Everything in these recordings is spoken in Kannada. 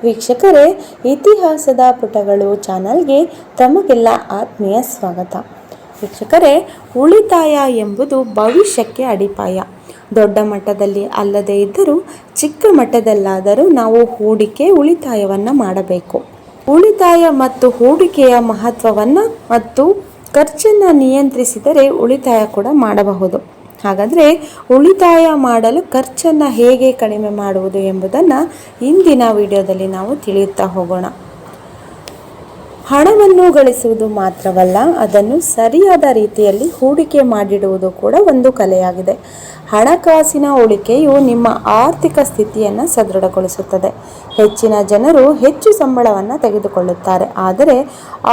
ವೀಕ್ಷಕರೇ, ಇತಿಹಾಸದ ಪುಟಗಳು ಚಾನಲ್ಗೆ ತಮಗೆಲ್ಲ ಆತ್ಮೀಯ ಸ್ವಾಗತ. ವೀಕ್ಷಕರೇ, ಉಳಿತಾಯ ಎಂಬುದು ಭವಿಷ್ಯಕ್ಕೆ ಅಡಿಪಾಯ. ದೊಡ್ಡ ಮಟ್ಟದಲ್ಲಿ ಅಲ್ಲದೇ ಇದ್ದರೂ ಚಿಕ್ಕ ಮಟ್ಟದಲ್ಲಾದರೂ ನಾವು ಹೂಡಿಕೆ ಉಳಿತಾಯವನ್ನು ಮಾಡಬೇಕು. ಉಳಿತಾಯ ಮತ್ತು ಹೂಡಿಕೆಯ ಮಹತ್ವವನ್ನು ಮತ್ತು ಖರ್ಚನ್ನು ನಿಯಂತ್ರಿಸಿದರೆ ಉಳಿತಾಯ ಕೂಡ ಮಾಡಬಹುದು. ಹಾಗಾದರೆ ಉಳಿತಾಯ ಮಾಡಲು ಖರ್ಚನ್ನು ಹೇಗೆ ಕಡಿಮೆ ಮಾಡುವುದು ಎಂಬುದನ್ನು ಇಂದಿನ ವಿಡಿಯೋದಲ್ಲಿ ನಾವು ತಿಳಿಯುತ್ತಾ ಹೋಗೋಣ. ಹಣವನ್ನು ಗಳಿಸುವುದು ಮಾತ್ರವಲ್ಲ, ಅದನ್ನು ಸರಿಯಾದ ರೀತಿಯಲ್ಲಿ ಹೂಡಿಕೆ ಮಾಡಿಡುವುದು ಕೂಡ ಒಂದು ಕಲೆಯಾಗಿದೆ. ಹಣಕಾಸಿನ ಉಳಿಕೆಯು ನಿಮ್ಮ ಆರ್ಥಿಕ ಸ್ಥಿತಿಯನ್ನು ಸದೃಢಗೊಳಿಸುತ್ತದೆ. ಹೆಚ್ಚಿನ ಜನರು ಹೆಚ್ಚು ಸಂಬಳವನ್ನು ತೆಗೆದುಕೊಳ್ಳುತ್ತಾರೆ, ಆದರೆ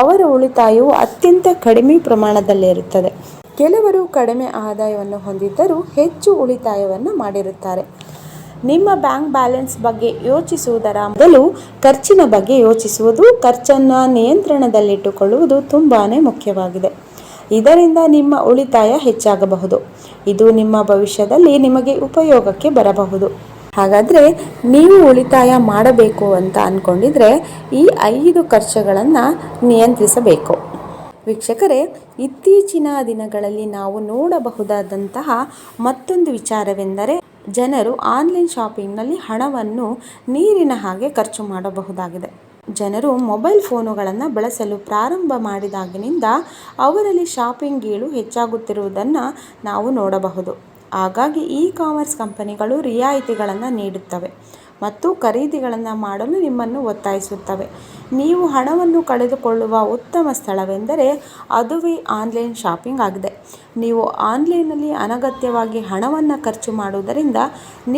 ಅವರ ಉಳಿತಾಯವು ಅತ್ಯಂತ ಕಡಿಮೆ ಪ್ರಮಾಣದಲ್ಲಿರುತ್ತದೆ. ಕೆಲವರು ಕಡಿಮೆ ಆದಾಯವನ್ನು ಹೊಂದಿದ್ದರೂ ಹೆಚ್ಚು ಉಳಿತಾಯವನ್ನು ಮಾಡಿರುತ್ತಾರೆ. ನಿಮ್ಮ ಬ್ಯಾಂಕ್ ಬ್ಯಾಲೆನ್ಸ್ ಬಗ್ಗೆ ಯೋಚಿಸುವುದರ ಮೊದಲು ಖರ್ಚಿನ ಬಗ್ಗೆ ಯೋಚಿಸುವುದು, ಖರ್ಚನ್ನು ನಿಯಂತ್ರಣದಲ್ಲಿಟ್ಟುಕೊಳ್ಳುವುದು ತುಂಬಾ ಮುಖ್ಯವಾಗಿದೆ. ಇದರಿಂದ ನಿಮ್ಮ ಉಳಿತಾಯ ಹೆಚ್ಚಾಗಬಹುದು. ಇದು ನಿಮ್ಮ ಭವಿಷ್ಯದಲ್ಲಿ ನಿಮಗೆ ಉಪಯೋಗಕ್ಕೆ ಬರಬಹುದು. ಹಾಗಾದರೆ ನೀವು ಉಳಿತಾಯ ಮಾಡಬೇಕು ಅಂತ ಅಂದ್ಕೊಂಡಿದ್ರೆ ಈ 5 ಖರ್ಚುಗಳನ್ನು ನಿಯಂತ್ರಿಸಬೇಕು. ವೀಕ್ಷಕರೇ, ಇತ್ತೀಚಿನ ದಿನಗಳಲ್ಲಿ ನಾವು ನೋಡಬಹುದಾದಂತಹ ಮತ್ತೊಂದು ವಿಚಾರವೆಂದರೆ ಜನರು ಆನ್ಲೈನ್ ಶಾಪಿಂಗ್ನಲ್ಲಿ ಹಣವನ್ನು ನೀರಿನ ಹಾಗೆ ಖರ್ಚು ಮಾಡಬಹುದಾಗಿದೆ. ಜನರು ಮೊಬೈಲ್ ಫೋನುಗಳನ್ನು ಬಳಸಲು ಪ್ರಾರಂಭ ಮಾಡಿದಾಗಿನಿಂದ ಅವರಲ್ಲಿ ಶಾಪಿಂಗ್ ಗೀಳು ಹೆಚ್ಚಾಗುತ್ತಿರುವುದನ್ನು ನಾವು ನೋಡಬಹುದು. ಹಾಗಾಗಿ ಇ-ಕಾಮರ್ಸ್ ಕಂಪನಿಗಳು ರಿಯಾಯಿತಿಗಳನ್ನು ನೀಡುತ್ತವೆ ಮತ್ತು ಖರೀದಿಗಳನ್ನು ಮಾಡಲು ನಿಮ್ಮನ್ನು ಒತ್ತಾಯಿಸುತ್ತವೆ. ನೀವು ಹಣವನ್ನು ಕಳೆದುಕೊಳ್ಳುವ ಉತ್ತಮ ಸ್ಥಳವೆಂದರೆ ಅದುವೇ ಆನ್ಲೈನ್ ಶಾಪಿಂಗ್ ಆಗಿದೆ. ನೀವು ಆನ್ಲೈನ್ನಲ್ಲಿ ಅನಗತ್ಯವಾಗಿ ಹಣವನ್ನು ಖರ್ಚು ಮಾಡುವುದರಿಂದ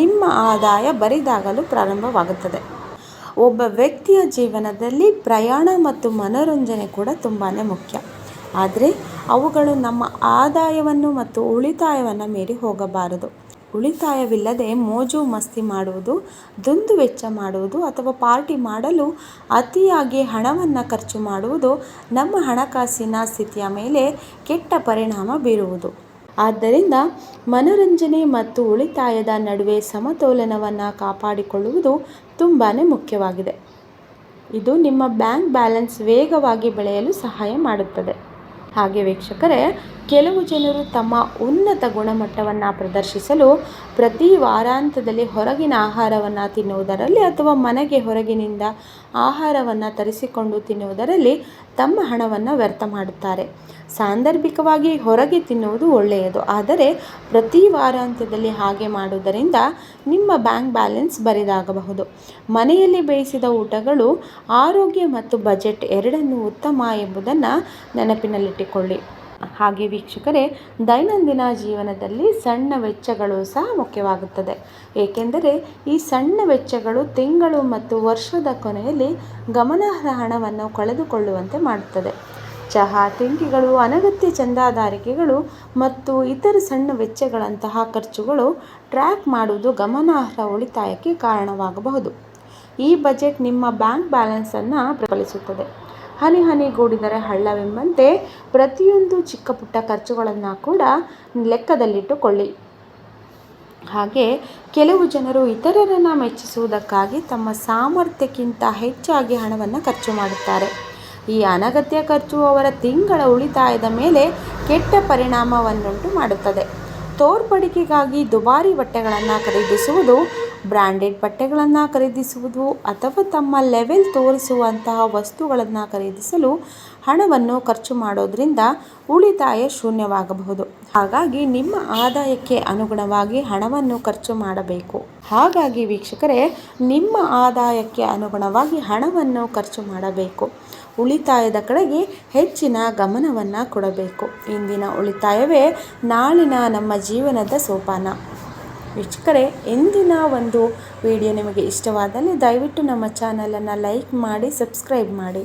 ನಿಮ್ಮ ಆದಾಯ ಬರಿದಾಗಲು ಪ್ರಾರಂಭವಾಗುತ್ತದೆ. ಒಬ್ಬ ವ್ಯಕ್ತಿಯ ಜೀವನದಲ್ಲಿ ಪ್ರಯಾಣ ಮತ್ತು ಮನೋರಂಜನೆ ಕೂಡ ತುಂಬಾ ಮುಖ್ಯ. ಆದರೆ ಅವುಗಳು ನಮ್ಮ ಆದಾಯವನ್ನು ಮತ್ತು ಉಳಿತಾಯವನ್ನು ಮೀರಿ ಹೋಗಬಾರದು. ಉಳಿತಾಯವಿಲ್ಲದೆ ಮೋಜು ಮಸ್ತಿ ಮಾಡುವುದು, ದುಂದು ವೆಚ್ಚ ಮಾಡುವುದು ಅಥವಾ ಪಾರ್ಟಿ ಮಾಡಲು ಅತಿಯಾಗಿ ಹಣವನ್ನು ಖರ್ಚು ಮಾಡುವುದು ನಮ್ಮ ಹಣಕಾಸಿನ ಸ್ಥಿತಿಯ ಮೇಲೆ ಕೆಟ್ಟ ಪರಿಣಾಮ ಬೀರುವುದು. ಆದ್ದರಿಂದ ಮನೋರಂಜನೆ ಮತ್ತು ಉಳಿತಾಯದ ನಡುವೆ ಸಮತೋಲನವನ್ನು ಕಾಪಾಡಿಕೊಳ್ಳುವುದು ತುಂಬಾ ಮುಖ್ಯವಾಗಿದೆ. ಇದು ನಿಮ್ಮ ಬ್ಯಾಂಕ್ ಬ್ಯಾಲೆನ್ಸ್ ವೇಗವಾಗಿ ಬೆಳೆಯಲು ಸಹಾಯ ಮಾಡುತ್ತದೆ. ಹಾಗೆ ವೀಕ್ಷಕರೇ, ಕೆಲವು ಜನರು ತಮ್ಮ ಉನ್ನತ ಗುಣಮಟ್ಟವನ್ನು ಪ್ರದರ್ಶಿಸಲು ಪ್ರತಿ ವಾರಾಂತ್ಯದಲ್ಲಿ ಹೊರಗಿನ ಆಹಾರವನ್ನು ತಿನ್ನುವುದರಲ್ಲಿ ಅಥವಾ ಮನೆಗೆ ಹೊರಗಿನಿಂದ ಆಹಾರವನ್ನು ತರಿಸಿಕೊಂಡು ತಿನ್ನುವುದರಲ್ಲಿ ತಮ್ಮ ಹಣವನ್ನು ವ್ಯರ್ಥ ಮಾಡುತ್ತಾರೆ. ಸಾಂದರ್ಭಿಕವಾಗಿ ಹೊರಗೆ ತಿನ್ನುವುದು ಒಳ್ಳೆಯದು, ಆದರೆ ಪ್ರತಿ ವಾರಾಂತ್ಯದಲ್ಲಿ ಹಾಗೆ ಮಾಡುವುದರಿಂದ ನಿಮ್ಮ ಬ್ಯಾಂಕ್ ಬ್ಯಾಲೆನ್ಸ್ ಬರಿದಾಗಬಹುದು. ಮನೆಯಲ್ಲಿ ಬೇಯಿಸಿದ ಊಟಗಳು ಆರೋಗ್ಯ ಮತ್ತು ಬಜೆಟ್ ಎರಡನ್ನೂ ಉತ್ತಮ ಎಂಬುದನ್ನು ನೆನಪಿನಲ್ಲಿಟ್ಟುಕೊಳ್ಳಿ. ಹಾಗೆ ವೀಕ್ಷಕರೇ, ದೈನಂದಿನ ಜೀವನದಲ್ಲಿ ಸಣ್ಣ ವೆಚ್ಚಗಳು ಸಹ ಮುಖ್ಯವಾಗುತ್ತದೆ. ಏಕೆಂದರೆ ಈ ಸಣ್ಣ ವೆಚ್ಚಗಳು ತಿಂಗಳು ಮತ್ತು ವರ್ಷದ ಕೊನೆಯಲ್ಲಿ ಗಮನಾರ್ಹ ಹಣವನ್ನು ಕಳೆದುಕೊಳ್ಳುವಂತೆ ಮಾಡುತ್ತದೆ. ಚಹಾ, ತಿಂಡಿಗಳು, ಅನಗತ್ಯ ಚಂದಾದಾರಿಕೆಗಳು ಮತ್ತು ಇತರ ಸಣ್ಣ ವೆಚ್ಚಗಳಂತಹ ಖರ್ಚುಗಳು ಟ್ರ್ಯಾಕ್ ಮಾಡುವುದು ಗಮನಾರ್ಹ ಉಳಿತಾಯಕ್ಕೆ ಕಾರಣವಾಗಬಹುದು. ಈ ಬಜೆಟ್ ನಿಮ್ಮ ಬ್ಯಾಂಕ್ ಬ್ಯಾಲೆನ್ಸನ್ನು ಪ್ರತಿಫಲಿಸುತ್ತದೆ. ಹನಿ ಹನಿಗೂಡಿದರೆ ಹಳ್ಳವೆಂಬಂತೆ ಪ್ರತಿಯೊಂದು ಚಿಕ್ಕ ಪುಟ್ಟ ಖರ್ಚುಗಳನ್ನು ಕೂಡ ಲೆಕ್ಕದಲ್ಲಿಟ್ಟುಕೊಳ್ಳಿ. ಹಾಗೆ ಕೆಲವು ಜನರು ಇತರರನ್ನು ಮೆಚ್ಚಿಸುವುದಕ್ಕಾಗಿ ತಮ್ಮ ಸಾಮರ್ಥ್ಯಕ್ಕಿಂತ ಹೆಚ್ಚಾಗಿ ಹಣವನ್ನು ಖರ್ಚು ಮಾಡುತ್ತಾರೆ. ಈ ಅನಗತ್ಯ ಖರ್ಚು ಅವರ ತಿಂಗಳ ಉಳಿತಾಯದ ಮೇಲೆ ಕೆಟ್ಟ ಪರಿಣಾಮವನ್ನುಂಟು ಮಾಡುತ್ತದೆ. ತೋರ್ಪಡಿಕೆಗಾಗಿ ದುಬಾರಿ ಬಟ್ಟೆಗಳನ್ನು ಖರೀದಿಸುವುದು, ಬ್ರ್ಯಾಂಡೆಡ್ ಬಟ್ಟೆಗಳನ್ನು ಖರೀದಿಸುವುದು ಅಥವಾ ತಮ್ಮ ಲೆವೆಲ್ ತೋರಿಸುವಂತಹ ವಸ್ತುಗಳನ್ನು ಖರೀದಿಸಲು ಹಣವನ್ನು ಖರ್ಚು ಮಾಡೋದ್ರಿಂದ ಉಳಿತಾಯ ಶೂನ್ಯವಾಗಬಹುದು. ಹಾಗಾಗಿ ನಿಮ್ಮ ಆದಾಯಕ್ಕೆ ಅನುಗುಣವಾಗಿ ಹಣವನ್ನು ಖರ್ಚು ಮಾಡಬೇಕು. ಹಾಗಾಗಿ ವೀಕ್ಷಕರೇ, ನಿಮ್ಮ ಆದಾಯಕ್ಕೆ ಅನುಗುಣವಾಗಿ ಹಣವನ್ನು ಖರ್ಚು ಮಾಡಬೇಕು. ಉಳಿತಾಯದ ಕಡೆಗೆ ಹೆಚ್ಚಿನ ಗಮನವನ್ನು ಕೊಡಬೇಕು. ಇಂದಿನ ಉಳಿತಾಯವೇ ನಾಳಿನ ನಮ್ಮ ಜೀವನದ ಸೋಪಾನ. ವೀಕ್ಷಕರೇ, ಇಂದಿನ ಒಂದು ವಿಡಿಯೋ ನಿಮಗೆ ಇಷ್ಟವಾದಲ್ಲಿ ದಯವಿಟ್ಟು ನಮ್ಮ ಚಾನಲನ್ನು ಲೈಕ್ ಮಾಡಿ, ಸಬ್ಸ್ಕ್ರೈಬ್ ಮಾಡಿ.